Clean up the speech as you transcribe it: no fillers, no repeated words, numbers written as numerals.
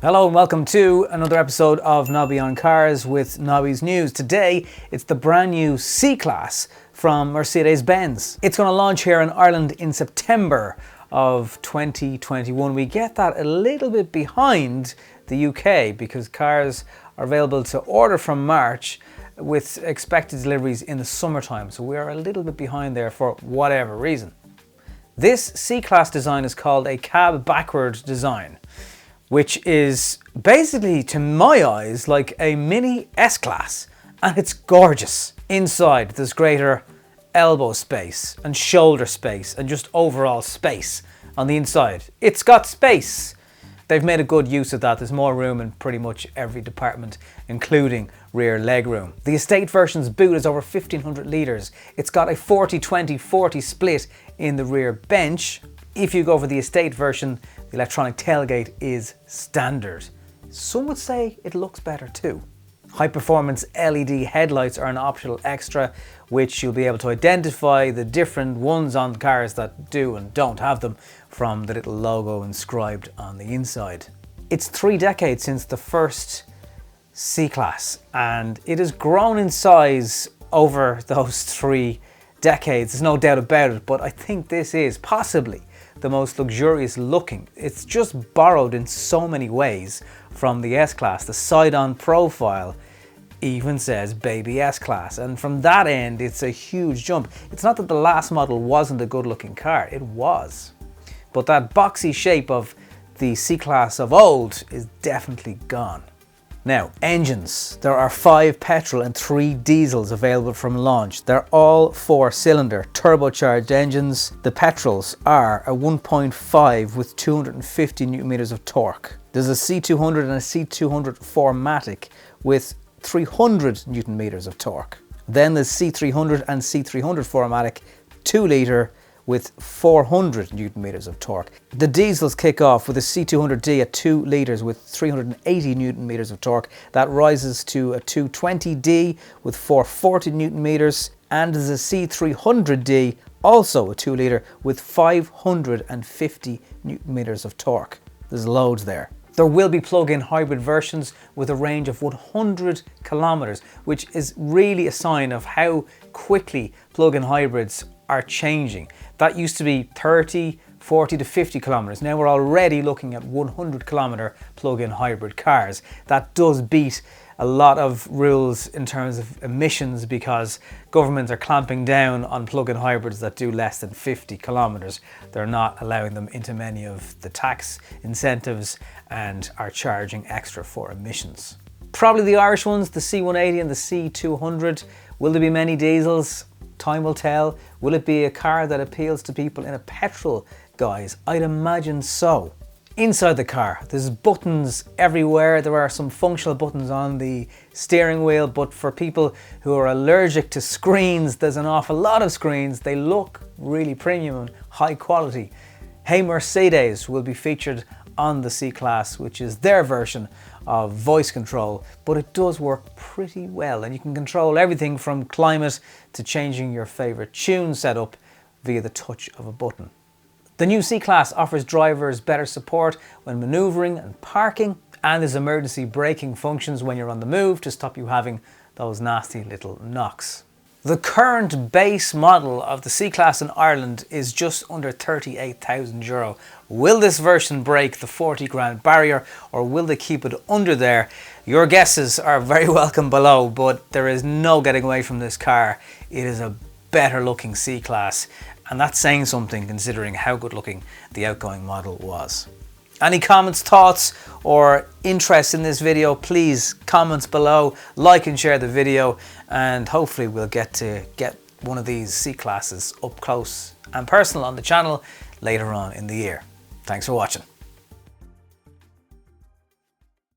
Hello and welcome to another episode of Nobby on Cars with Nobby's News. Today it's the brand new C-Class from Mercedes-Benz. It's going to launch here in Ireland in September of 2021. We get that a little bit behind the UK because cars are available to order from March with expected deliveries in the summertime. So we are a little bit behind there for whatever reason. This C-Class design is called a cab backward design, which is basically, to my eyes, like a mini S-Class, and it's gorgeous. Inside, there's greater elbow space and shoulder space and just overall space on the inside. It's got space. They've made a good use of that. There's more room in pretty much every department, including rear legroom. The estate version's boot is over 1500 litres. It's got a 40-20-40 split in the rear bench. If you go for the estate version, the electronic tailgate is standard. Some would say it looks better too. High performance LED headlights are an optional extra, which you'll be able to identify the different ones on cars that do and don't have them from the little logo inscribed on the inside. It's 3 decades since the first C-Class, and it has grown in size over those 3 decades. There's no doubt about it, but I think this is possibly the most luxurious looking. It's just borrowed in so many ways from the S-Class. The side-on profile even says baby S-Class, and from that end it's a huge jump. It's not that the last model wasn't a good looking car, it was, but that boxy shape of the C-Class of old is definitely gone. Now, engines. There are 5 petrol and 3 diesels available from launch. They're all 4-cylinder turbocharged engines. The petrols are a 1.5 with 250 newton meters of torque. There's a C200 and a C200 4MATIC with 300 newton meters of torque. Then there's C300 and C300 4MATIC 2 litre with 400 newton meters of torque. The diesels kick off with a C200D at 2 litres with 380 newton meters of torque. That rises to a 220D with 440 newton meters, and there's a C300D, also a 2 litre with 550 newton meters of torque. There's loads there. There will be plug-in hybrid versions with a range of 100 kilometers, which is really a sign of how quickly plug-in hybrids are changing. That used to be 30, 40 to 50 kilometers. Now we're already looking at 100 kilometer plug-in hybrid cars. That does beat a lot of rules in terms of emissions because governments are clamping down on plug-in hybrids that do less than 50 kilometers. They're not allowing them into many of the tax incentives and are charging extra for emissions. Probably the Irish ones, the C180 and the C200. Will there be many diesels? Time will tell. Will it be a car that appeals to people in a petrol guise? I'd imagine so. Inside the car, there's buttons everywhere. There are some functional buttons on the steering wheel, but for people who are allergic to screens, there's an awful lot of screens. They look really premium and high quality. Hey Mercedes will be featured on the C-Class, which is their version of voice control, but it does work pretty well, and you can control everything from climate to changing your favorite tune setup via the touch of a button. The new C-Class offers drivers better support when maneuvering and parking, and there's emergency braking functions when you're on the move to stop you having those nasty little knocks. The current base model of the C-Class in Ireland is just under €38,000. Will this version break the 40 grand barrier, or will they keep it under there? Your guesses are very welcome below, but there is no getting away from this car. It is a better looking C-Class, and that's saying something considering how good looking the outgoing model was. Any comments, thoughts, or interest in this video, please comments below, like and share the video, and hopefully we'll get one of these C-Classes up close and personal on the channel later on in the year. Thanks for watching.